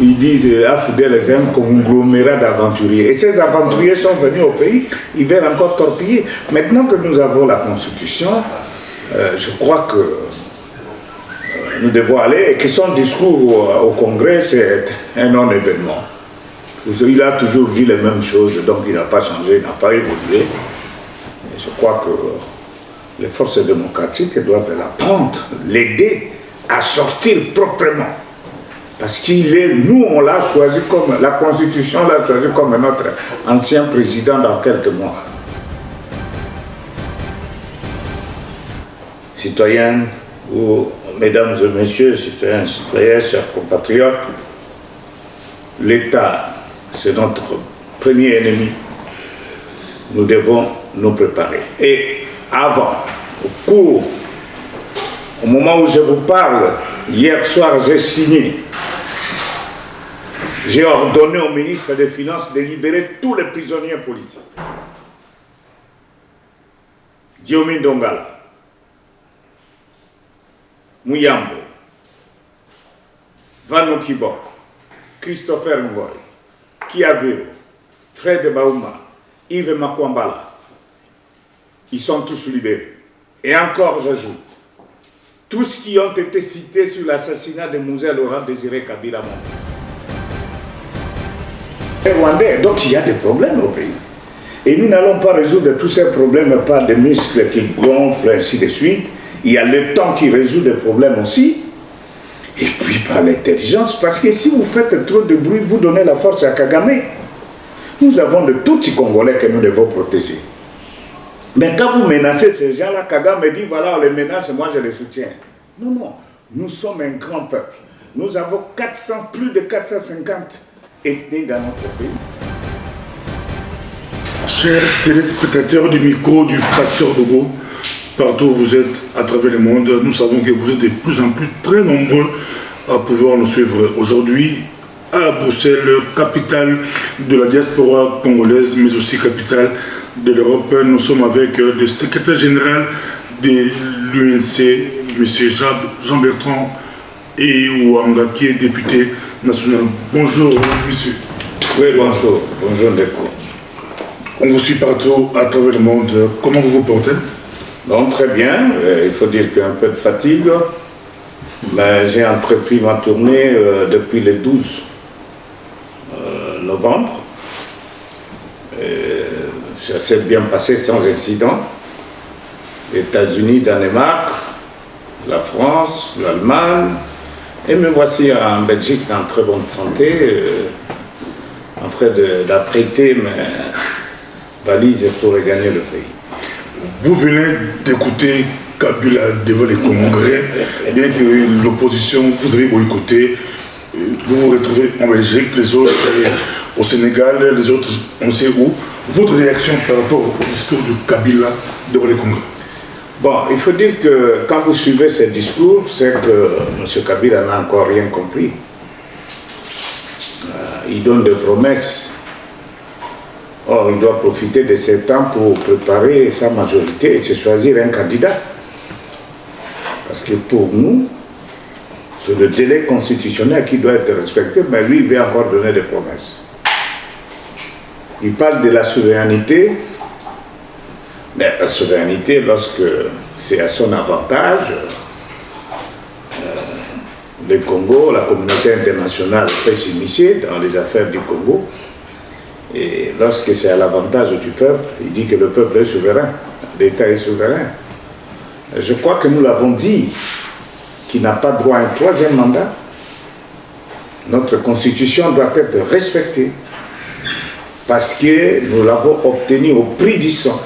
ils disent Afoudé les aime conglomérat d'aventuriers. Et ces aventuriers sont venus au pays, ils veulent encore torpiller. Maintenant que nous avons la Constitution, je crois que nous devons aller, et que son discours au Congrès, c'est un non-événement. Il a toujours dit les mêmes choses, donc il n'a pas changé, il n'a pas évolué. Et je crois que les forces démocratiques doivent l'apprendre, l'aider à sortir proprement. Parce nous, on l'a choisi comme, la Constitution l'a choisi comme notre ancien président dans quelques mois. Citoyennes, ou mesdames et messieurs, citoyens et citoyennes, chers compatriotes, l'État, c'est notre premier ennemi. Nous devons nous préparer. Et avant, au moment où je vous parle, hier soir, j'ai ordonné au ministre des Finances de libérer tous les prisonniers politiques. Diomi Dongala, Muyambo, Vano Kibok, Christopher Ngoy, Kiavero, Fred Baouma, Yves Makwambala. Ils sont tous libérés. Et encore, j'ajoute, tous qui ont été cités sur l'assassinat de Moussa Laurent Désiré Kabila Rwandais. Donc il y a des problèmes au pays. Et nous n'allons pas résoudre tous ces problèmes par des muscles qui gonflent, ainsi de suite. Il y a le temps qui résout des problèmes aussi. Et puis par l'intelligence, parce que si vous faites trop de bruit, vous donnez la force à Kagame. Nous avons de tout petits Congolais que nous devons protéger. Mais quand vous menacez ces gens-là, Kagame dit voilà, on les menace, moi je les soutiens. Non, non, nous sommes un grand peuple. Nous avons plus de 450 ethnies dans notre pays. Chers téléspectateurs du micro du Pasteur Dogo, partout où vous êtes à travers le monde, nous savons que vous êtes de plus en plus très nombreux à pouvoir nous suivre aujourd'hui à Bruxelles, capitale de la diaspora congolaise, mais aussi capitale de l'Europe. Nous sommes avec le secrétaire général de l'UNC, M. Jean-Bertrand Ouanga, qui est député national. Bonjour, monsieur. Oui, bonjour. Bonjour, Ndeko. On vous suit partout à travers le monde. Comment vous vous portez? Donc, très bien. Il faut dire qu'il y a un peu de fatigue. Mais j'ai entrepris ma tournée depuis le 12 novembre. Ça s'est bien passé sans incident. Les États-Unis, Danemark, la France, l'Allemagne. Et me voici en Belgique en très bonne santé, en train d'apprêter mes valises pour regagner le pays. Vous venez d'écouter Kabila devant les Congrès, bien que l'opposition vous avez boycotté, vous vous retrouvez en Belgique, les autres au Sénégal, les autres on sait où. Votre réaction par rapport au discours de Kabila devant les Congrès? Bon, il faut dire que quand vous suivez ce discours, c'est que M. Kabila n'a encore rien compris. Il donne des promesses. Or, il doit profiter de ce temps pour préparer sa majorité et se choisir un candidat. Parce que pour nous, c'est le délai constitutionnel qui doit être respecté, mais lui, il veut encore donner des promesses. Il parle de la souveraineté, mais la souveraineté, lorsque c'est à son avantage, le Congo, la communauté internationale peut s'immiscer dans les affaires du Congo. Et lorsque c'est à l'avantage du peuple, il dit que le peuple est souverain, l'État est souverain. Je crois que nous l'avons dit, qu'il n'a pas droit à un troisième mandat. Notre constitution doit être respectée, parce que nous l'avons obtenue au prix du sang.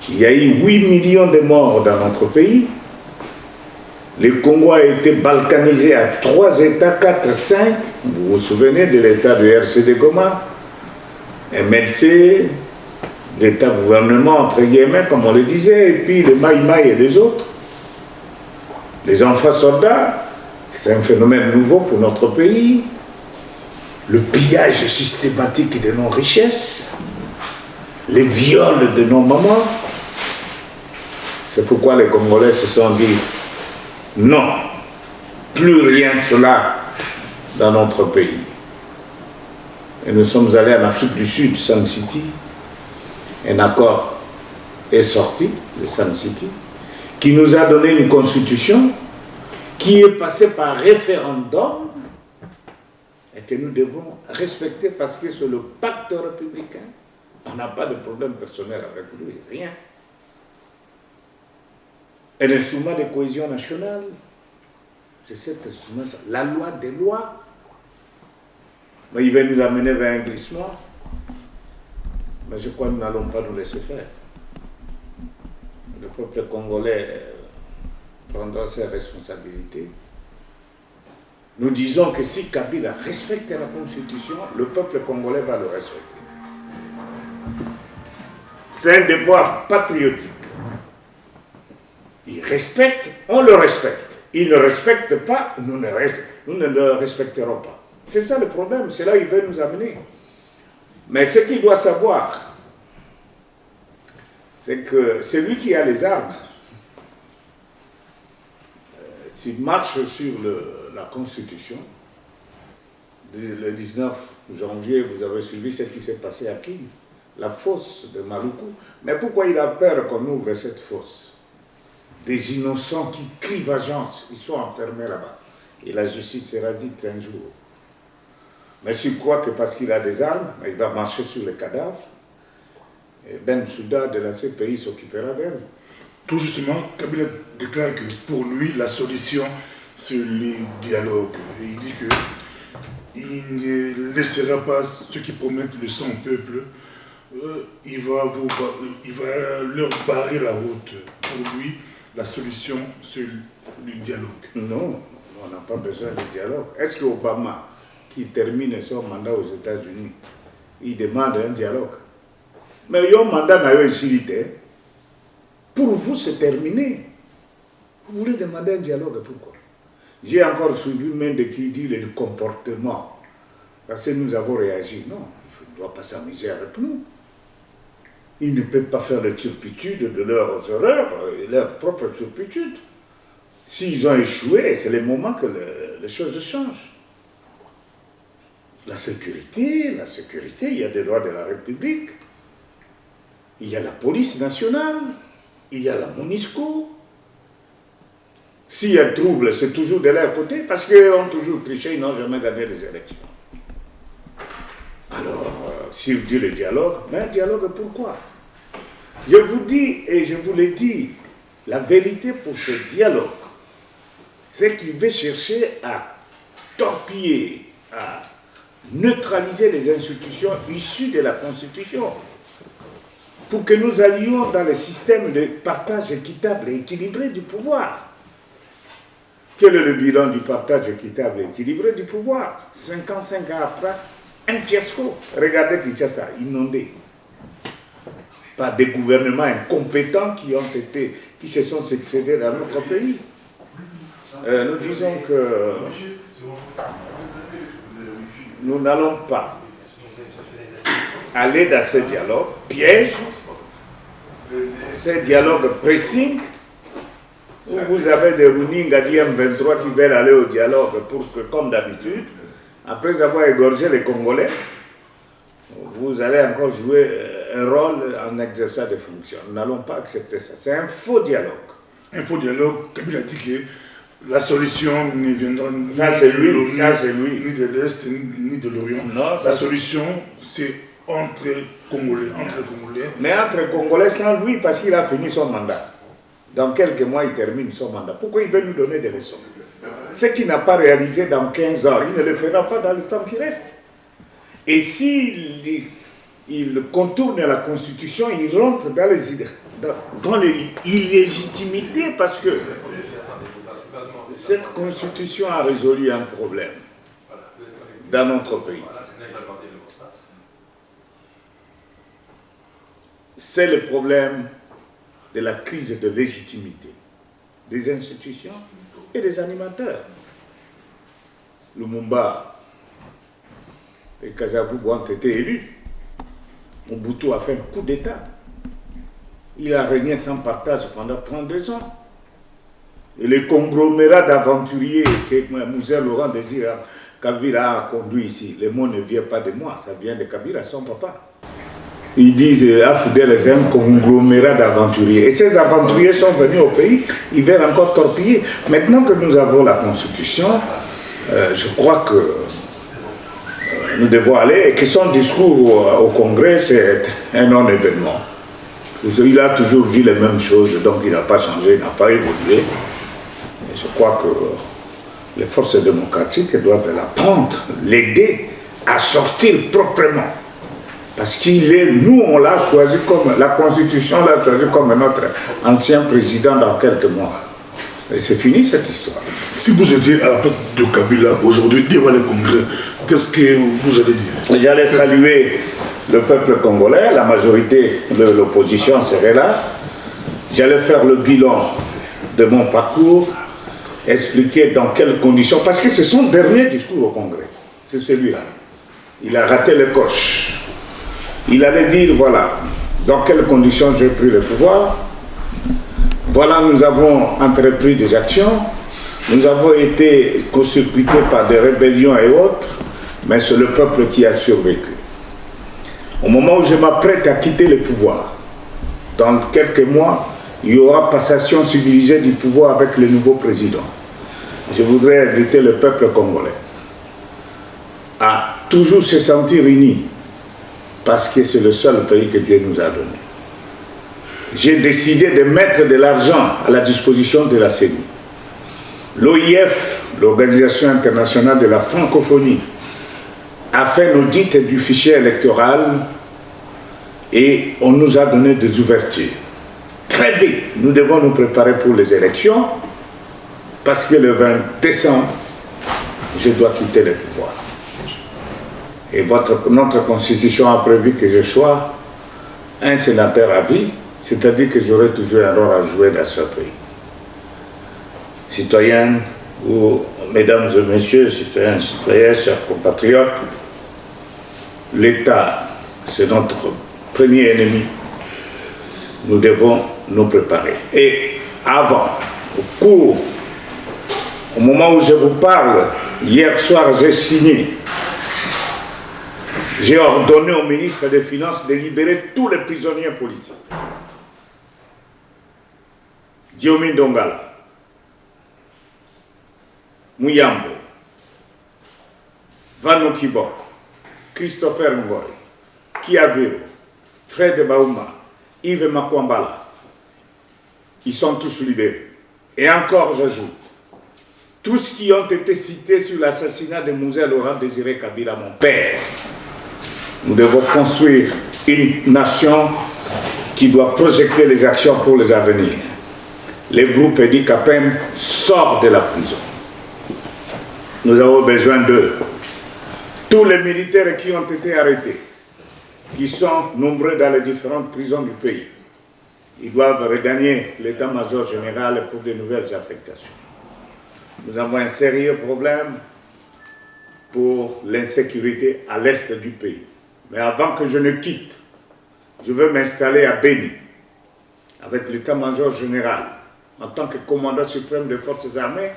Il y a eu 8 millions de morts dans notre pays. Le Congo a été balkanisé à 3 États, 4, 5. Vous vous souvenez de l'État du RCD Goma, MLC, l'État-gouvernement, entre guillemets, comme on le disait, et puis le Maï-Maï et les autres. Les enfants soldats, c'est un phénomène nouveau pour notre pays. Le pillage systématique de nos richesses, les viols de nos mamans. C'est pourquoi les Congolais se sont dit non, plus rien de cela dans notre pays. Et nous sommes allés en Afrique du Sud, Sam City. Un accord est sorti de Sam City qui nous a donné une constitution qui est passée par référendum et que nous devons respecter parce que c'est le pacte républicain. On n'a pas de problème personnel avec lui, rien. Et l'instrument de cohésion nationale, c'est cet instrument, la loi des lois. Mais il va nous amener vers un glissement. Mais je crois que nous n'allons pas nous laisser faire. Le peuple congolais prendra ses responsabilités. Nous disons que si Kabila respecte la Constitution, le peuple congolais va le respecter. C'est un devoir patriotique. Il respecte, on le respecte. Il ne respecte pas, nous ne le respecterons pas. C'est ça le problème, c'est là où il veut nous amener. Mais ce qu'il doit savoir, c'est que celui qui a les armes, s'il marche sur la Constitution, le 19 janvier, vous avez suivi ce qui s'est passé à Kin, la fosse de Maluku. Mais pourquoi il a peur qu'on ouvre cette fosse? Des innocents qui crient vengeance, ils sont enfermés là-bas. Et la justice sera dite un jour. Mais s'il croit que parce qu'il a des armes, il va marcher sur les cadavres, et Ben Souda de la CPI s'occupera d'elle. Tout justement, Kabila déclare que pour lui, la solution, c'est le dialogue. Il dit qu'il ne laissera pas ceux qui promettent le sang au peuple. Il va leur barrer la route. Pour lui, la solution, c'est le dialogue. Non, on n'a pas besoin de dialogue. Est-ce que Obama, qui termine son mandat aux États-Unis, il demande un dialogue? Mais il y a un mandat dans utilité. Pour vous, c'est terminé. Vous voulez demander un dialogue, pourquoi? J'ai encore suivi même de qui dit le comportement. Parce que nous avons réagi. Non, il ne doit pas s'amuser avec nous. Ils ne peuvent pas faire les turpitudes de leurs horreurs, leur propre turpitude. S'ils ont échoué, c'est le moment que les choses changent. La sécurité, il y a des lois de la République, il y a la police nationale, il y a la MONUSCO. S'il y a trouble, c'est toujours de leur côté, parce qu'ils ont toujours triché, ils n'ont jamais gagné les élections. Alors, s'il dit le dialogue, mais un dialogue pourquoi? Je vous dis, et je vous l'ai dit, la vérité pour ce dialogue, c'est qu'il veut chercher à torpiller, à neutraliser les institutions issues de la Constitution, pour que nous allions dans le système de partage équitable et équilibré du pouvoir. Quel est le bilan du partage équitable et équilibré du pouvoir? 55 ans après, un fiasco. Regardez Kinshasa, inondé par des gouvernements incompétents qui se sont succédés dans notre pays. Nous disons que nous n'allons pas aller dans ce dialogue piège, ce dialogue pressing, où vous avez des Rounings à M23 qui veulent aller au dialogue pour que, comme d'habitude, après avoir égorgé les Congolais, vous allez encore jouer un rôle en exerçant des fonctions. Nous n'allons pas accepter ça. C'est un faux dialogue. Un faux dialogue, Kabila dit que la solution ne viendra ni de l'Est, ni de l'Orient. La solution, c'est entre Congolais. Mais entre Congolais sans lui, parce qu'il a fini son mandat. Dans quelques mois, il termine son mandat. Pourquoi il veut nous donner des leçons? Ce qu'il n'a pas réalisé dans 15 ans, il ne le fera pas dans le temps qui reste. Et s'il contourne la Constitution, il rentre dans l'illégitimité parce que cette Constitution a résolu un problème dans notre pays. C'est le problème de la crise de légitimité des institutions et des animateurs. Lumumba et Kasavubu ont été élus. Mobutu a fait un coup d'État. Il a régné sans partage pendant 32 ans. Et les conglomérats d'aventuriers que Moussa Laurent désire Kabila a conduit ici. Le mot ne vient pas de moi, ça vient de Kabila, son papa. Ils disent AFDEL est un conglomérat d'aventuriers. Et ces aventuriers sont venus au pays, ils veulent encore torpiller. Maintenant que nous avons la Constitution, je crois que nous devons aller, et que son discours au Congrès, c'est un non-événement. Il a toujours dit les mêmes choses, donc il n'a pas changé, il n'a pas évolué. Et je crois que les forces démocratiques doivent l'apprendre, l'aider à sortir proprement. Parce qu'il est, nous on l'a choisi comme, la Constitution l'a choisi comme notre ancien président dans quelques mois. Et c'est fini cette histoire. Si vous étiez à la place de Kabila aujourd'hui devant le Congrès, qu'est-ce que vous allez dire? J'allais saluer le peuple congolais, la majorité de l'opposition serait là. J'allais faire le bilan de mon parcours, expliquer dans quelles conditions, parce que c'est son dernier discours au Congrès, c'est celui-là. Il a raté le coche. Il allait dire, voilà, dans quelles conditions j'ai pris le pouvoir. Voilà, nous avons entrepris des actions. Nous avons été court-circuités par des rébellions et autres, mais c'est le peuple qui a survécu. Au moment où je m'apprête à quitter le pouvoir, dans quelques mois, il y aura passation civilisée du pouvoir avec le nouveau président. Je voudrais inviter le peuple congolais à toujours se sentir unis, parce que c'est le seul pays que Dieu nous a donné. J'ai décidé de mettre de l'argent à la disposition de la CENI. L'OIF, l'Organisation internationale de la francophonie, a fait un audit du fichier électoral et on nous a donné des ouvertures. Très vite, nous devons nous préparer pour les élections parce que le 20 décembre, je dois quitter le pouvoir. Et notre constitution a prévu que je sois un sénateur à vie, c'est-à-dire que j'aurai toujours un rôle à jouer dans ce pays. Citoyennes ou mesdames et messieurs, citoyens, citoyennes, chers compatriotes, l'État, c'est notre premier ennemi. Nous devons nous préparer. Et avant, au moment où je vous parle, hier soir, j'ai signé. J'ai ordonné au ministre des Finances de libérer tous les prisonniers politiques. Diomi Dongala, Muyambo, Vano Kibok, Christopher Ngoy, Kiaviro, Fred Baouma, Yves Makwambala. Ils sont tous libérés. Et encore, j'ajoute, tous qui ont été cités sur l'assassinat de Mouzé Laurent Désiré Kabila, mon père. Nous devons construire une nation qui doit projeter les actions pour les avenirs. Le groupe Edi Kapem sort de la prison. Nous avons besoin d'eux. Tous les militaires qui ont été arrêtés, qui sont nombreux dans les différentes prisons du pays, ils doivent regagner l'état-major général pour de nouvelles affectations. Nous avons un sérieux problème pour l'insécurité à l'est du pays. Mais avant que je ne quitte, je veux m'installer à Béni, avec l'état-major général, en tant que commandant suprême des forces armées,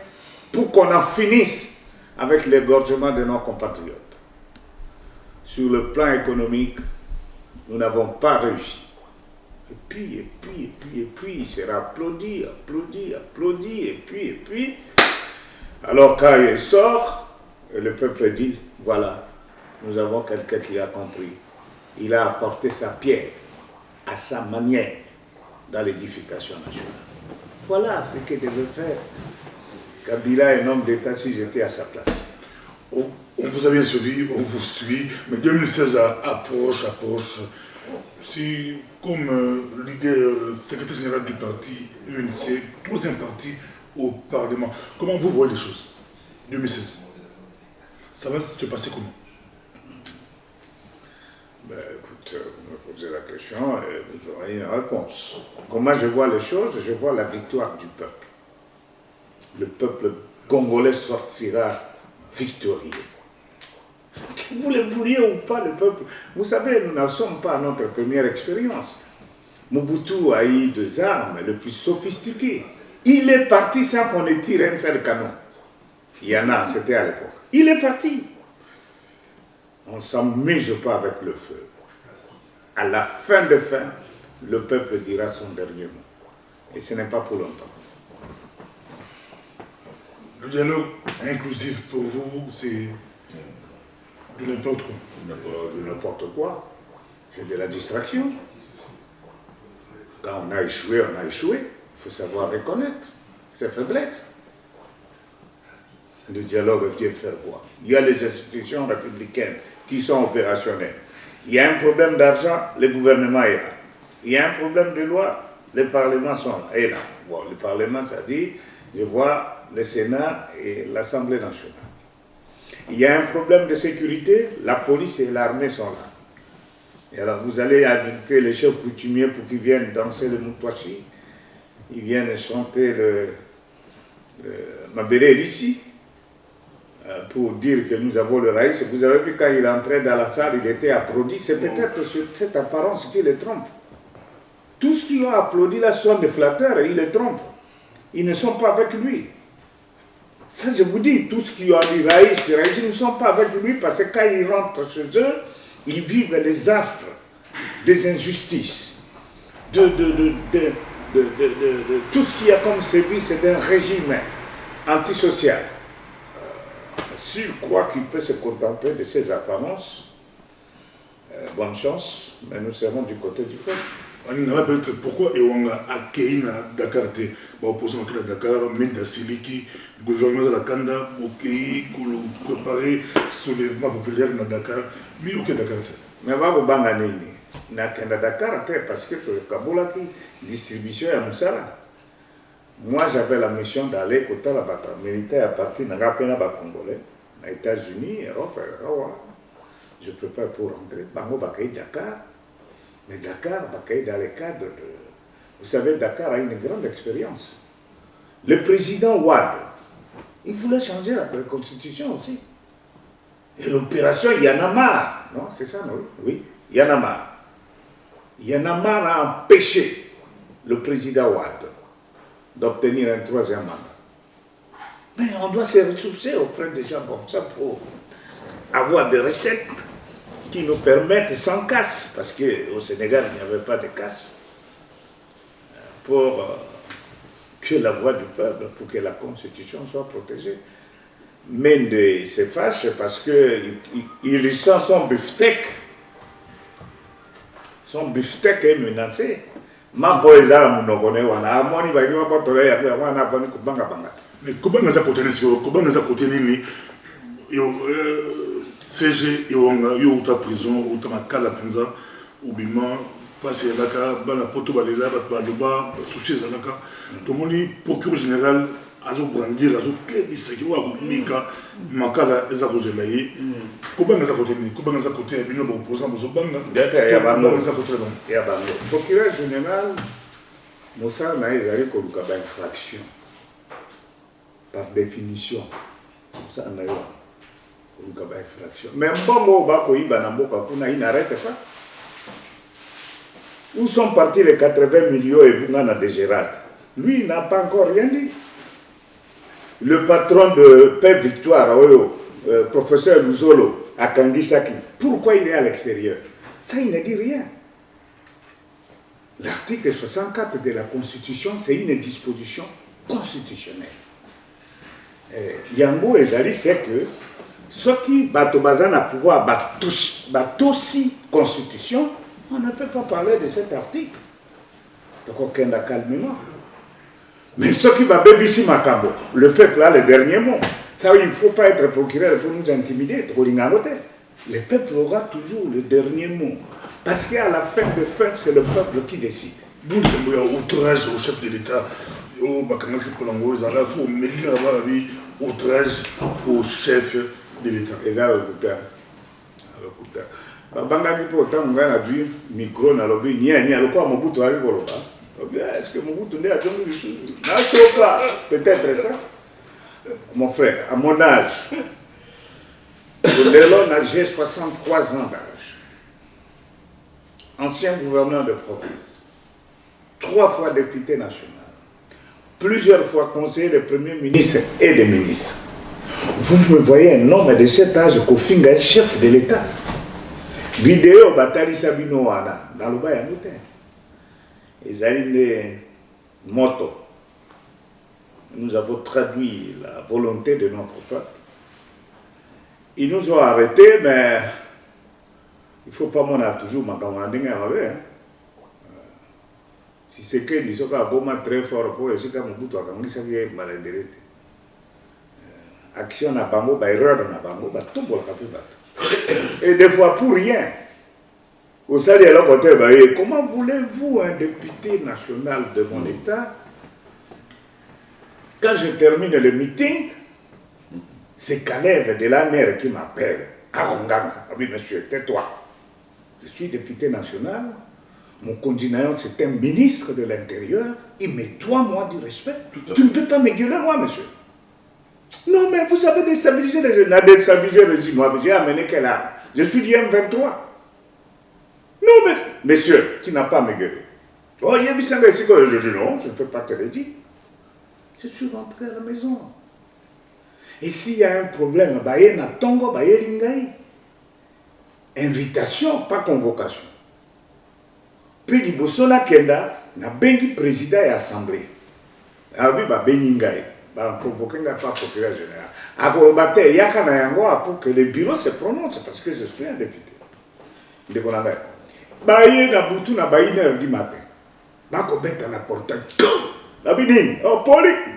pour qu'on en finisse avec l'égorgement de nos compatriotes. Sur le plan économique, nous n'avons pas réussi. Et puis, il sera applaudi, et puis. Alors quand il sort, et le peuple dit, voilà, nous avons quelqu'un qui a compris. Il a apporté sa pierre à sa manière dans l'édification nationale. Voilà ce que devait faire Kabila, un homme d'État, si j'étais à sa place. On vous a bien suivi, on vous suit, mais 2016 approche. Si, comme leader, secrétaire général du parti UNC, troisième parti au Parlement, comment vous voyez les choses 2016? Ça va se passer comment? Ben, écoute, vous me posez la question et vous aurez une réponse. Comment je vois les choses? Je vois la victoire du peuple. Le peuple congolais sortira victorieux. Que vous le vouliez ou pas, le peuple. Vous savez, nous n'en sommes pas à notre première expérience. Mobutu a eu des armes les plus sophistiquées. Il est parti sans qu'on ait tiré un seul canon. Il y en a, c'était à l'époque. Il est parti. On ne s'amuse pas avec le feu. À la fin de fin, le peuple dira son dernier mot. Et ce n'est pas pour longtemps. Le dialogue inclusif pour vous, c'est de n'importe quoi. De n'importe quoi. C'est de la distraction. Quand on a échoué, on a échoué. Il faut savoir reconnaître ses faiblesses. Le dialogue vient faire quoi? Il y a les institutions républicaines qui sont opérationnelles. Il y a un problème d'argent, le gouvernement est là. Il y a un problème de loi, les parlements sont là. Et là. Bon, le Parlement, ça dit, je vois le Sénat et l'Assemblée nationale. Il y a un problème de sécurité, la police et l'armée sont là. Et alors vous allez inviter les chefs coutumiers pour qu'ils viennent danser le moutouachi. Ils viennent chanter le Mabélé ici, pour dire que nous avons le raïs. Vous avez vu quand il entrait dans la salle, il était applaudi. C'est peut-être sur cette apparence qui les trompe. Tous ceux qui ont applaudi là sont des flatteurs et ils les trompent. Ils ne sont pas avec lui. Ça, je vous dis, tous ceux qui ont dit raïs, ils ne sont pas avec lui parce que quand ils rentrent chez eux, ils vivent les affres des injustices, de tout ce qu'il y a comme service d'un régime antisocial. S'il croit qu'il peut se contenter de ses apparences, bonne chance, mais nous serons du côté du peuple. Peut-être pourquoi Ewanga a accueilli à Dakar, opposant à Dakar, Menda Siliki, gouvernement de la Kanda, pour préparer le soulèvement populaire à Dakar, mais au Dakar. Mais va vous banganer, na Kanda Dakar, parce que le Kaboula qui distribution à Moussala. Moi, j'avais la mission d'aller côté la bataille militaire à partir de Ngapena Congolais, aux États-Unis, Europe, je prépare pour rentrer. Bango Bakaï Dakar. Mais Dakar, Bakaï dans le cadre de. Vous savez, Dakar a une grande expérience. Le président Ouad, il voulait changer la constitution aussi. Et l'opération Yanamar, non, c'est ça, non? Oui, Yanamar. Yanamar a empêché le président Ouad d'obtenir un troisième mandat. Mais on doit se ressourcer auprès des gens comme ça pour avoir des recettes qui nous permettent sans casse, parce qu'au Sénégal, il n'y avait pas de casse, pour que la voix du peuple, pour que la Constitution soit protégée. Mende se fâche parce qu'il sent son beefsteak. Son beefsteak est menacé. Ma poézala munokone wana amoni baki mapotole ya wana bani kubanga banga. Mais comment nous a côté sur comment nous a côté ni CG Ewanga yo uta prison uta makala penza ubima passer là ka bana poto balela ba ba souci zalaka to moni procureur général azo brandir azo klebisa ki wa kumika makala eza kozela yi comment nous a côté ni comment nous a côté bino ba opposant bozo banga ya bango nous a côté ya bango procureur général Moussa na ezali ko luka ba infraction par définition ça na yo infraction. Mais bon, il n'arrête pas. Où sont partis les 80 millions et Boungana de Gérard? Lui, il n'a pas encore rien dit. Le patron de Paix Victoire, professeur Luzolo, à Kangisaki, pourquoi il est à l'extérieur? Ça, il ne dit rien. L'article 64 de la Constitution, c'est une disposition constitutionnelle. Yango Ezali, c'est que ceux qui battent à pouvoir battre aussi constitution, on ne peut pas parler de cet article. Donc on a calmement. Mais ceux qui battent ici Makambo, le peuple a le dernier mot. Ça, il ne faut pas être procureur pour nous intimider. Le peuple aura toujours le dernier mot. Parce qu'à la fin de fin, c'est le peuple qui décide. D'où il y a outrage au chef de l'État. Outrage au chef de l'État. Et là, Babanga qui pourtant a dit micro na lobby ni alikuwa Mobutu alikoloba. Est-ce que Mobutu ndiye ajongi lisusu? Na peut-être ça. Mon frère, à mon âge, j'ai 63 ans d'âge. Ancien gouverneur de province, 3 fois député national, plusieurs fois conseiller de premier ministre et de ministre. Vous me voyez un homme de cet âge Kofinga, chef de l'État. Vidéo Batali Sabino Wana, dans le bas, il y a un ils allaient des motos. Nous avons traduit la volonté de notre peuple. Ils nous ont arrêtés, mais il ne faut pas m'en avoir toujours ma camarade. Si c'est que les gens ont très fort pour essayer de me bouger, ils ont malade. Action à Bango, erreur à Bango, tout pour le et des fois pour rien. Au salaire de l'autre côté, comment voulez-vous un député national de mon État, quand je termine le meeting, c'est Caleb de la mer qui m'appelle à Ronganga. Ah oui, monsieur, tais-toi. Je suis député national. Mon continent, c'est un ministre de l'Intérieur. Il me doit, moi, du respect. Tu ne peux pas me gueuler, moi, monsieur. Non, mais vous avez déstabilisé les jeunes. Déstabilisé les Chinois. J'ai amené quelle arme? Je suis du M23. Non, mais, monsieur, tu n'as pas à me gueuler. Oh, il y a mis ça ici. Je dis non, je ne peux pas te le dire. Je suis rentré à la maison. Et s'il y a un problème, il y a un tongo, il y a une invitation, pas convocation. Puis, il y a Kenda, il y a un président et assemblée. Il y a un convoqué pas procureur général. Alors, il y a pour que le bureau se prononce, parce que je suis un député. Il y a une heure du matin. Il y a un portail. Oh, police!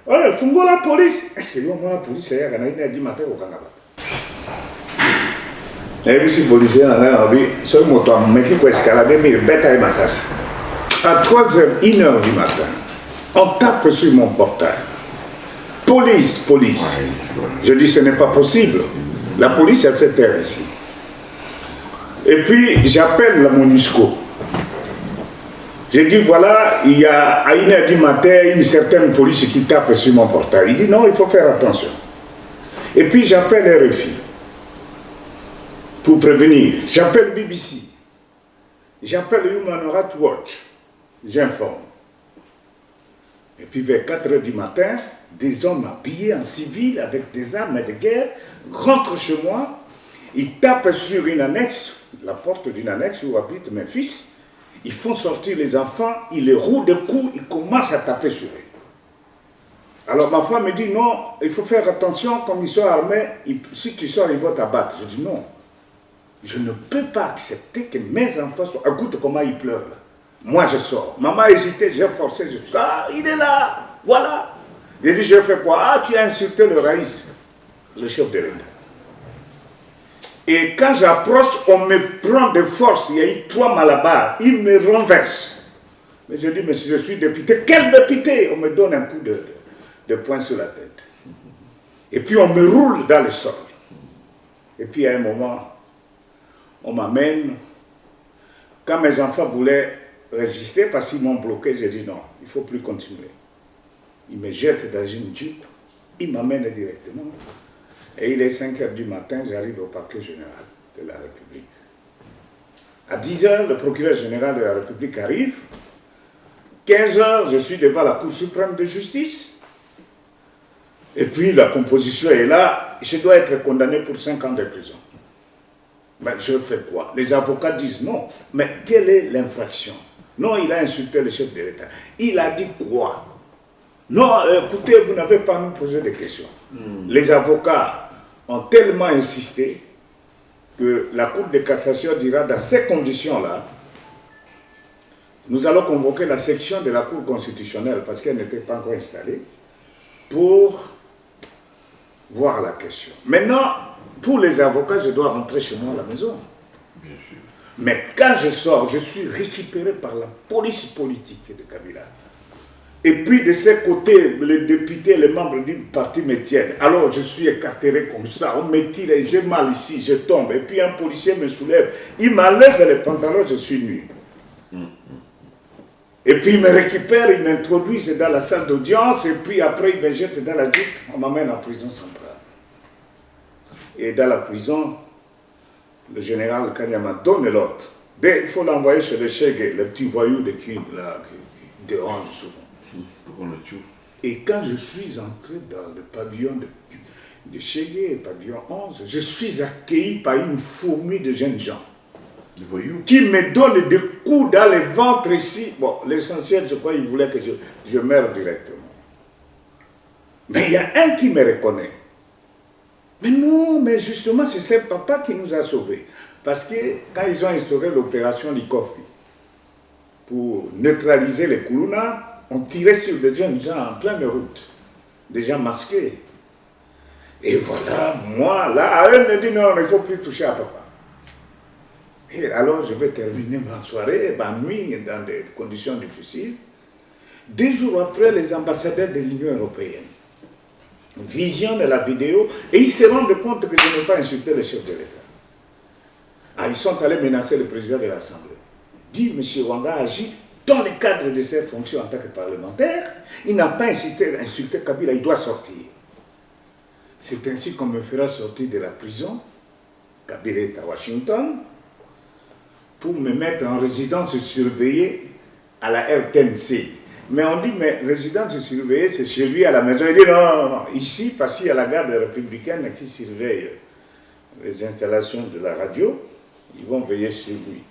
Oh, fungo la police! Est-ce que la police est là? Il y a du matin au Canada. Et si les policiers sont moto, mais qui peut escalader, mais bêta massage. À 3h, 1h du matin, on tape sur mon portail. Police, police. Je dis ce n'est pas possible. La police a cette heure ici. Et puis j'appelle la MONUSCO. Je dis voilà, il y a à 1h du matin une certaine police qui tape sur mon portail. Il dit non, il faut faire attention. Et puis j'appelle RFI pour prévenir. J'appelle BBC. J'appelle Human Rights Watch. J'informe. Et puis vers 4h du matin, des hommes habillés en civil avec des armes de guerre rentrent chez moi. Ils tapent sur une annexe, la porte d'une annexe où habitent mes fils. Ils font sortir les enfants, ils les roulent de coups, ils commencent à taper sur eux. Alors ma femme me dit non, il faut faire attention, comme ils sont armés, si tu sors, ils vont t'abattre. Je dis non, je ne peux pas accepter que mes enfants soient... Écoute comment ils pleurent là. Moi je sors. Maman a hésité, j'ai forcé, je suis ah, il est là, voilà. J'ai dit je fais quoi? Ah, tu as insulté le Raïs, le chef de l'État. Et quand j'approche, on me prend de force. Il y a eu 3 malabars. Ils me renversent. Mais je dis, mais si je suis député, quel député? On me donne un coup de poing sur la tête. Et puis on me roule dans le sol. Et puis à un moment, on m'amène. Quand mes enfants voulaient résister parce qu'ils m'ont bloqué, j'ai dit non, il ne faut plus continuer. Ils me jettent dans une jeep. Ils m'amènent directement. Et il est 5h du matin, j'arrive au parquet général de la République. À 10h, le procureur général de la République arrive. 15h, je suis devant la Cour suprême de justice. Et puis la composition est là. Je dois être condamné pour 5 ans de prison. Mais je fais quoi? Les avocats disent non. Mais quelle est l'infraction? Non, il a insulté le chef de l'État. Il a dit quoi? Non, écoutez, vous n'avez pas à nous poser des questions. Les avocats ont tellement insisté que la Cour de cassation dira dans ces conditions-là, nous allons convoquer la section de la Cour constitutionnelle parce qu'elle n'était pas encore installée pour voir la question. Maintenant, pour les avocats, je dois rentrer chez moi à la maison. Bien sûr. Mais quand je sors, je suis récupéré par la police politique de Kabila. Et puis de ce côté, les députés, les membres du parti me tiennent. Alors je suis écarté comme ça, on me tire, j'ai mal ici, je tombe. Et puis un policier me soulève, il m'enlève les pantalons, je suis nu. Et puis il me récupère, il m'introduit dans la salle d'audience, et puis après il me jette dans la jeep, on m'amène en prison centrale. Et dans la prison, le général Kanyama donne l'ordre. Il faut l'envoyer chez le Chegue, le petit voyou de qui dérange souvent. Pour qu'on le tue. Et quand je suis entré dans le pavillon de Chégué, pavillon 11, je suis accueilli par une fourmi de jeunes gens qui me donnent des coups dans le ventre ici. Bon, l'essentiel, je crois, ils voulaient que je meure directement. Mais il y a un qui me reconnaît. Mais non, mais justement, c'est ce papa qui nous a sauvés. Parce que quand ils ont instauré l'opération Likofi, pour neutraliser les Koulouna, on tirait sur des jeunes gens en pleine route, des gens masqués. Et voilà, moi, là, eux me disent non, il ne faut plus toucher à papa. Et alors, je vais terminer ma soirée, ma nuit, dans des conditions difficiles. 2 jours après, les ambassadeurs de l'Union européenne visionnent la vidéo et ils se rendent compte que je n'ai pas insulté le chef de l'État. Ah, ils sont allés menacer le président de l'Assemblée. Dit, M. Wanga agit dans le cadre de ses fonctions en tant que parlementaire. Il n'a pas insisté à insulter Kabila, il doit sortir. C'est ainsi qu'on me fera sortir de la prison, Kabila est à Washington, pour me mettre en résidence surveillée à la RTNC. Mais on dit, mais résidence surveillée, c'est chez lui à la maison. Il dit, non, ici, parce qu'il y a la garde républicaine qui surveille les installations de la radio, ils vont veiller sur lui.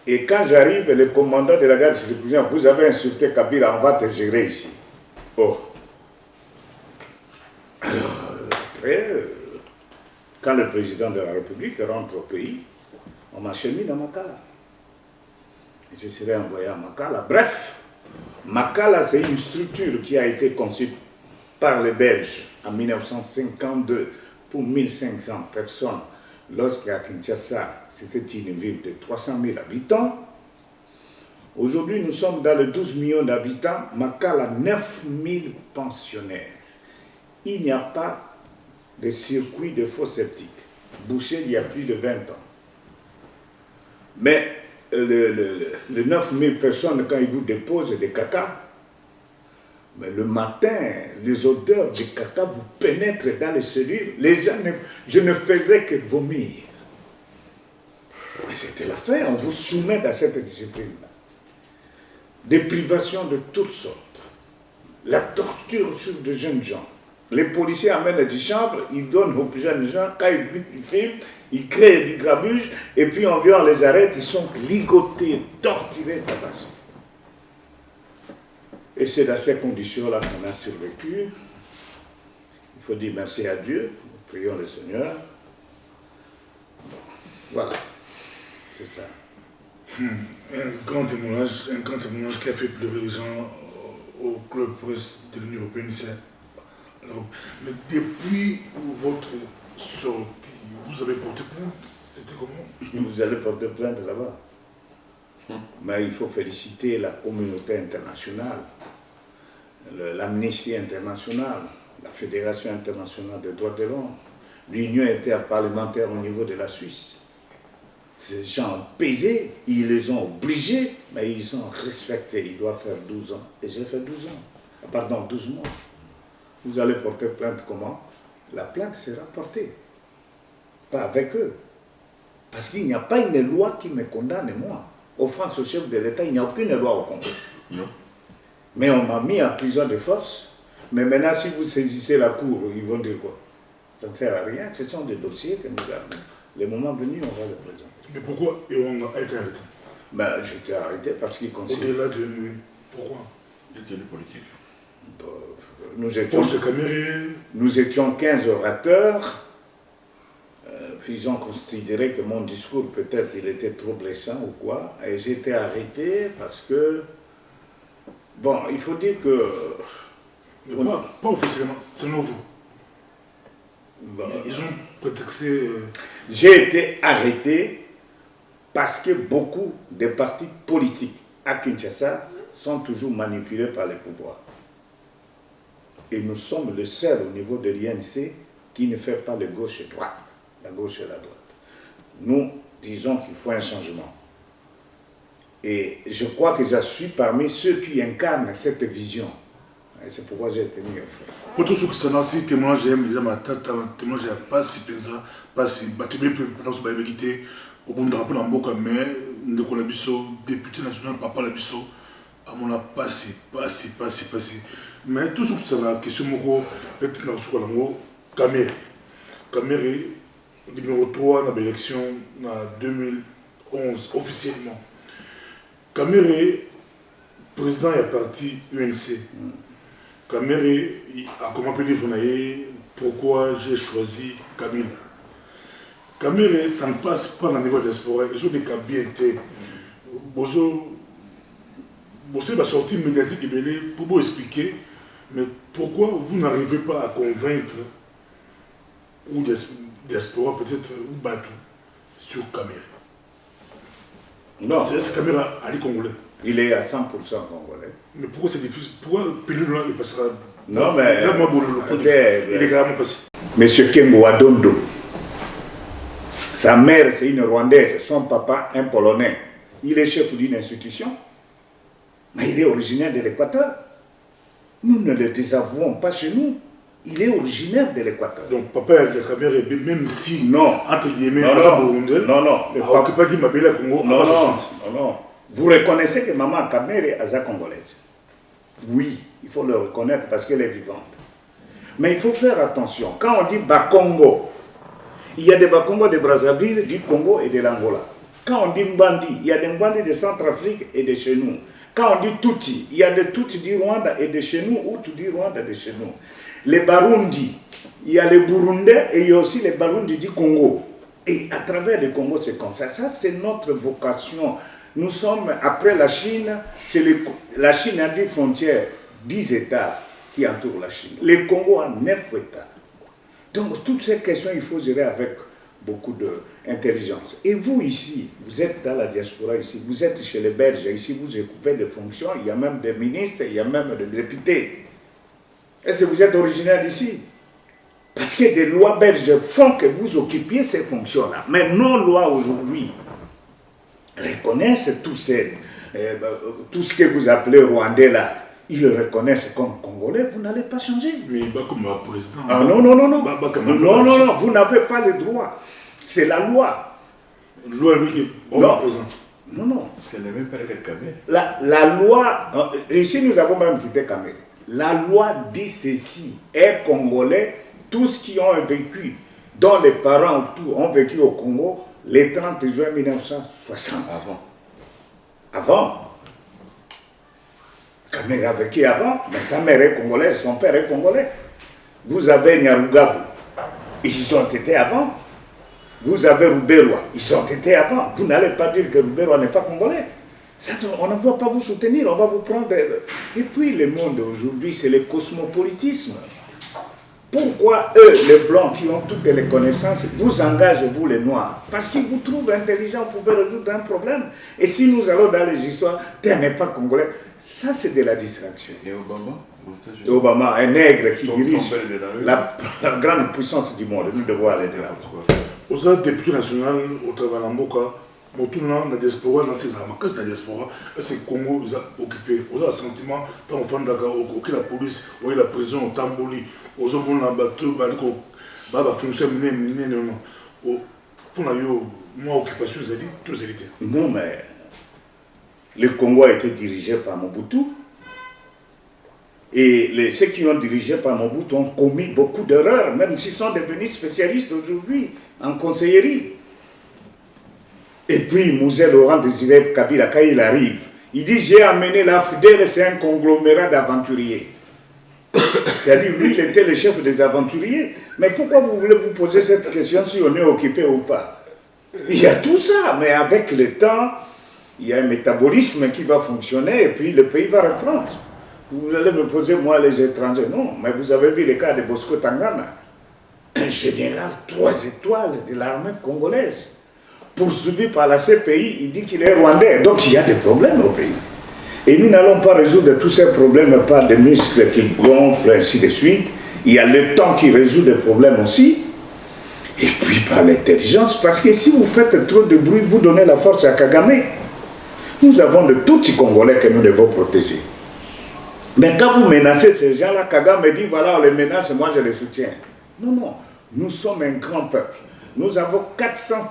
Et quand j'arrive, le commandant de la garde républicaine, vous avez insulté Kabila, on va te gérer ici. Oh. Alors, après, quand le président de la République rentre au pays, on m'a chemin à Makala. Et je serai envoyé à Makala. Bref, Makala, c'est une structure qui a été conçue par les Belges en 1952 pour 1500 personnes. Lorsqu'à Kinshasa, c'était une ville de 300 000 habitants. Aujourd'hui, nous sommes dans les 12 millions d'habitants. Makala, 9 000 pensionnaires. Il n'y a pas de circuit de fosse septique. Bouché il y a plus de 20 ans. Mais les 9 000 personnes, quand ils vous déposent des caca, mais le matin, les odeurs du caca vous pénètrent dans les cellules. Les gens, je ne faisais que vomir. Mais c'était la fin, on vous soumet à cette discipline-là. Des privations de toutes sortes. La torture sur de jeunes gens. Les policiers amènent du chanvre, ils donnent aux jeunes gens, quand ils filment, ils créent du grabuge, et puis on vient, on les arrête, ils sont ligotés, torturés, tabassés. Et c'est dans ces conditions-là qu'on a survécu. Il faut dire merci à Dieu, prions le Seigneur. Bon, voilà, c'est ça. Un grand témoignage qui a fait pleurer les gens au club presse de l'Union européenne ici. Mais depuis votre sortie, vous avez porté plainte, c'était comment? Vous allez porter plainte là-bas. Mais il faut féliciter la communauté internationale, l'Amnesty internationale, la Fédération internationale des droits de l'homme, l'Union interparlementaire au niveau de la Suisse. Ces gens ont pesé, ils les ont obligés, mais ils ont respecté. Ils doivent faire 12 ans. Et j'ai fait 12 ans. Pardon, 12 mois. Vous allez porter plainte comment? La plainte sera portée. Pas avec eux. Parce qu'il n'y a pas une loi qui me condamne, moi. Offense au chef de l'État, il n'y a aucune loi au Congo. Non. Mais on m'a mis en prison de force. Mais maintenant, si vous saisissez la cour, ils vont dire quoi? Ça ne sert à rien. Ce sont des dossiers que nous gardons. Le moment venu, on va les présenter. Mais pourquoi on a été arrêté? Ben, j'étais arrêté parce qu'ils considèrent... Au-delà de nous, pourquoi? C'était politique. Nous étions 15 orateurs. Ils ont considéré que mon discours, peut-être, il était trop blessant ou quoi. Et j'ai été arrêté parce que... Bon, il faut dire que... Mais pas officiellement, selon vous. Bon, ils ont prétexté... J'ai été arrêté parce que beaucoup de partis politiques à Kinshasa sont toujours manipulés par les pouvoirs. Et nous sommes le seul au niveau de l'INC qui ne fait pas le gauche et droite, la gauche et la droite. Nous disons qu'il faut un changement. Et je crois que je suis parmi ceux qui incarnent cette vision. Et c'est pourquoi j'ai été mis au fait. Pour tous ceux qui sont ici, témoignage, témoignage, pas si pesant, pas si battu, pour la vérité, au bon drapeau dans Boka, mais Ndeko Labisso, député national, Papa Labisso, à mon pas si. Mais tout ce que c'est la question, Kamere. Kamere, numéro 3 dans l'élection en 2011, officiellement. Kamere, président est parti UNC. Kamere a commencé à dire pourquoi j'ai choisi Kabila. Kamere, ça ne passe pas dans le niveau de diaspora. Ils ont des cas bien été. Vous la sortie médiatique pour vous expliquer, mais pourquoi vous n'arrivez pas à convaincre ou diaspora peut-être ou Batou sur Kamere? Non. C'est Kamere Ali Congolais. Il est à 100% congolais. Mais pourquoi c'est difficile? Pourquoi Pélulan il passera? Non, mais. Il est carrément passé. Monsieur Kengo Adondo, sa mère c'est une Rwandaise, son papa un Polonais. Il est chef d'une institution, mais il est originaire de l'Équateur. Nous ne le désavouons pas chez nous. Il est originaire de l'Équateur. Donc papa Kamere, même si, non, entre guillemets, non. Vous reconnaissez que maman Kamere est congolaise? Oui, il faut le reconnaître parce qu'elle est vivante. Mais il faut faire attention. Quand on dit Bakongo, il y a des Bakongo de Brazzaville, du Congo et de l'Angola. Quand on dit Mbandi, il y a des Mbandi de Centrafrique et de chez nous. Quand on dit Tutsi, il y a des Tutsi du Rwanda et de chez nous, ou tout du Rwanda et de chez nous. Les Barundi, il y a les Burundais et il y a aussi les Barundi du Congo. Et à travers le Congo, c'est comme ça. Ça, c'est notre vocation. Nous sommes, après la Chine, la Chine a 10 frontières, 10 États qui entourent la Chine. Le Congo a 9 États. Donc, toutes ces questions, il faut gérer avec beaucoup d'intelligence. Et vous, ici, vous êtes dans la diaspora, ici, vous êtes chez les Belges, ici, vous occupez des fonctions, il y a même des ministres, il y a même des députés. Est-ce que vous êtes originaire d'ici? Parce que des lois belges font que vous occupiez ces fonctions-là. Mais nos lois aujourd'hui reconnaissent tout ce que vous appelez Rwandais là. Ils le reconnaissent comme Congolais, vous n'allez pas changer. Mais pas comme un président. Ah non. Non, vous n'avez pas le droit. C'est la loi. Loi, lui, qui est président. Non. C'est le même père que Kamere. La loi, ici nous avons même quitté Kamere. La loi dit ceci, est congolais, tous qui ont vécu, dont les parents ont vécu au Congo, le 30 juin 1960. Avant. Kamere a vécu avant, mais sa mère est congolaise, son père est congolais. Vous avez Nyarugabu, ils y sont été avant. Vous avez Ruberwa, ils sont été avant. Vous n'allez pas dire que Ruberwa n'est pas congolais. Ça, on ne va pas vous soutenir, on va vous prendre. Et puis le monde aujourd'hui, c'est le cosmopolitisme. Pourquoi eux, les blancs qui ont toutes les connaissances, vous engagez, vous les noirs? Parce qu'ils vous trouvent intelligents, vous pouvez résoudre un problème. Et si nous allons dans les histoires, tu n'es pas congolais, ça c'est de la distraction. Et Obama, un nègre qui dirige la grande puissance du monde, nous devons aller de là. Aux autres députés nationaux, au travail en Boka, dans la diaspora, dans ces armes, qu'est-ce que la diaspora? C'est Congo, ils ont occupé. Aux autres sentiments, quand on fait Dakar, la police, la prison, au Tamboli, aux autres, on a battu, on a fonctionné, non. Pour la moi, occupation, ils ont dit, tous les élites. Non, mais le Congo a été dirigé par Mobutu. Et ceux qui ont dirigé par Mobutu ont commis beaucoup d'erreurs, même s'ils sont devenus spécialistes aujourd'hui en conseillerie. Et puis, Mouzé Laurent Désiré Kabila, quand il arrive, il dit « J'ai amené la FDR, c'est un conglomérat d'aventuriers. » C'est-à-dire, lui, il était le chef des aventuriers. Mais pourquoi vous voulez vous poser cette question si on est occupé ou pas? Il y a tout ça, mais avec le temps, il y a un métabolisme qui va fonctionner et puis le pays va reprendre. Vous allez me poser, moi, les étrangers. Non, mais vous avez vu le cas de Bosco Tangana, un général 3 étoiles de l'armée congolaise. Poursuivi par la CPI, il dit qu'il est rwandais. Donc il y a des problèmes au pays. Et nous n'allons pas résoudre tous ces problèmes par des muscles qui gonflent, ainsi de suite. Il y a le temps qui résout des problèmes aussi. Et puis par l'intelligence, parce que si vous faites trop de bruit, vous donnez la force à Kagame. Nous avons de tout petits Congolais que nous devons protéger. Mais quand vous menacez ces gens-là, Kagame dit voilà, on les menace, moi je les soutiens. Non, nous sommes un grand peuple. Nous avons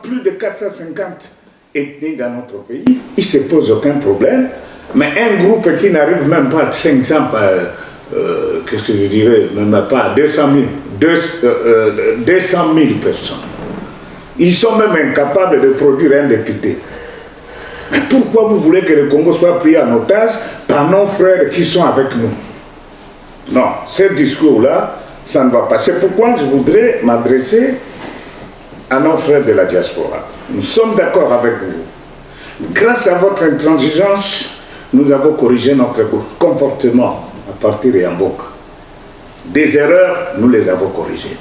plus de 450 ethnies dans notre pays. Il ne se pose aucun problème. Mais un groupe qui n'arrive même pas à 500 qu'est-ce que je dirais, même pas 200 000 personnes. Ils sont même incapables de produire un député. Mais pourquoi vous voulez que le Congo soit pris en otage par nos frères qui sont avec nous? Non, ce discours-là, ça ne va pas. C'est pourquoi je voudrais m'adresser à nos frères de la diaspora. Nous sommes d'accord avec vous. Grâce à votre intransigeance, nous avons corrigé notre comportement à partir de Yambok. Des erreurs, nous les avons corrigées.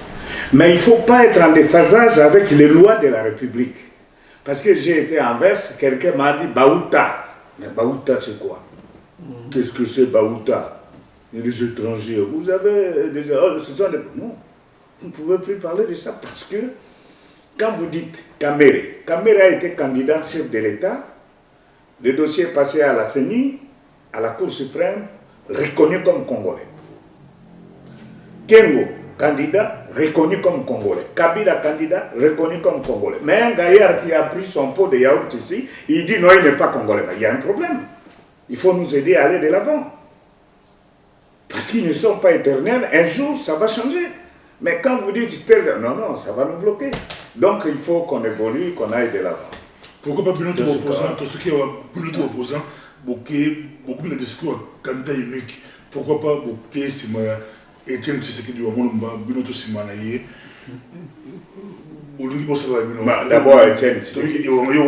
Mais il ne faut pas être en déphasage avec les lois de la République. Parce que j'ai été à Anvers, quelqu'un m'a dit Baouta. Mais Baouta, c'est quoi? Qu'est-ce que c'est Baouta? Les étrangers. Vous avez des erreurs, ce sont des... Non, vous ne pouvez plus parler de ça parce que quand vous dites Kamere, Kamere a été candidat chef de l'État, le dossier est passé à la CENI, à la Cour suprême, reconnu comme Congolais. Kengo, candidat, reconnu comme Congolais. Kabila, candidat, reconnu comme Congolais. Mais un gaillard qui a pris son pot de yaourt ici, il dit non, il n'est pas Congolais. Mais il y a un problème. Il faut nous aider à aller de l'avant. Parce qu'ils ne sont pas éternels. Un jour, ça va changer. Mais quand vous dites non, non, ça va nous bloquer. Donc il faut qu'on évolue, qu'on aille de l'avant. Pourquoi pas beaucoup d'opposants, tout ce qui est beaucoup d'opposants, beaucoup de discours candidat unique. Pourquoi pas beaucoup Etienne Tshisekedi Wamolumba, Binoto Simanaye. D'abord, Etienne Tshisekedi. Oui,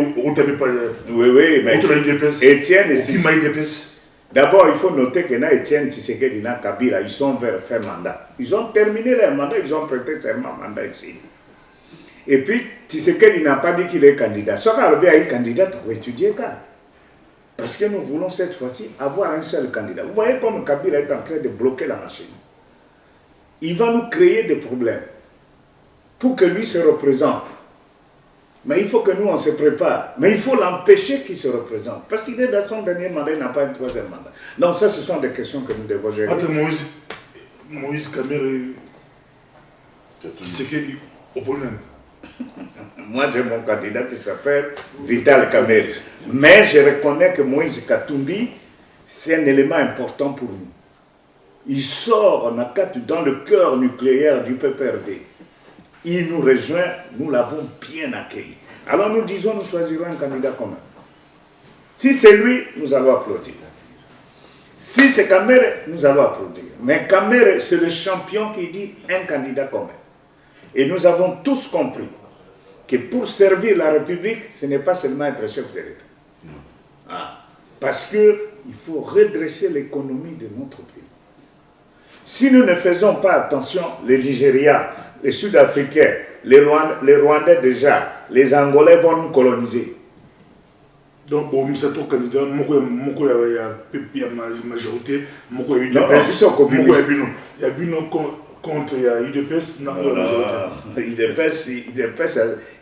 mais Etienne Tshisekedi. D'abord, il faut noter que Etienne Tshisekedi et Kabila, ils sont vers faire mandat. Ils ont terminé leur mandat, ils ont prêté serment mandat ici. Et puis, Tshisekedi n'a pas dit qu'il est candidat. Sauf qu'il est candidat pour étudier quand. Parce que nous voulons cette fois-ci avoir un seul candidat. Vous voyez comme Kabila est en train de bloquer la machine. Il va nous créer des problèmes pour que lui se représente. Mais il faut que nous, on se prépare. Mais il faut l'empêcher qu'il se représente. Parce qu'il est dans son dernier mandat, il n'a pas un troisième mandat. Donc ça, ce sont des questions que nous devons gérer. Moïse Kamere, Tshisekedi, opponent. Moi, j'ai mon candidat qui s'appelle Vital Kamerhe. Mais je reconnais que Moïse Katumbi, c'est un élément important pour nous. Il sort en Akatu dans le cœur nucléaire du PPRD. Il nous rejoint, nous l'avons bien accueilli. Alors nous disons, nous choisirons un candidat commun. Si c'est lui, nous allons applaudir. Si c'est Kamerhe, nous allons applaudir. Mais Kamerhe, c'est le champion qui dit un candidat commun. Et nous avons tous compris que pour servir la République, ce n'est pas seulement être chef de l'État. Parce qu'il faut redresser l'économie de notre pays. Si nous ne faisons pas attention, les Nigériens, les Sud-Africains, les Rwandais déjà, les Angolais vont nous coloniser. Donc, bon, nous sommes candidats, il y a majorité, il y a contre UDPS,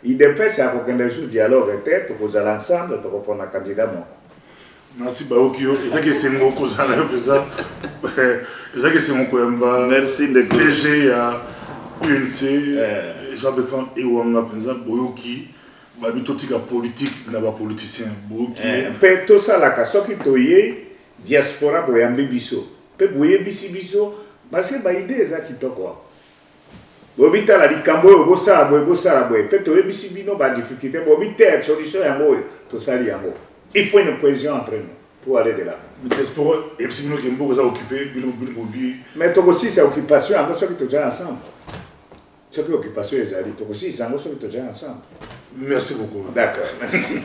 UDPS a aucun dialogue peut-être, vous allez ensemble, vous répondre à candidat. Merci Baokio, et ça que c'est mon cousin là, et ça que c'est mon cousin. Merci de CG à UNC, Jean-Bertrand Ewanga, par exemple, Boyoki, Babitotika politique, n'a pas politicien, Boyoki. Tout ça là, quand ce qui toye, diaspora Boyambi Bisso, peut Boye Bisso. Parce que l'idée est ça qui te quoi. Bobita la dikambo bossa boy peut-être ebisibino ba difficulté bobita solution yango to sali yango. Il faut une cohésion entre nous pour aller de là. Diaspora ebisibino kembo za occupé bobi. Mais to aussi c'est occupation encore ce qui te déjà ensemble. C'est que occupation les ali to aussi c'est encore ce qui te déjà ensemble. Merci beaucoup. D'accord, merci.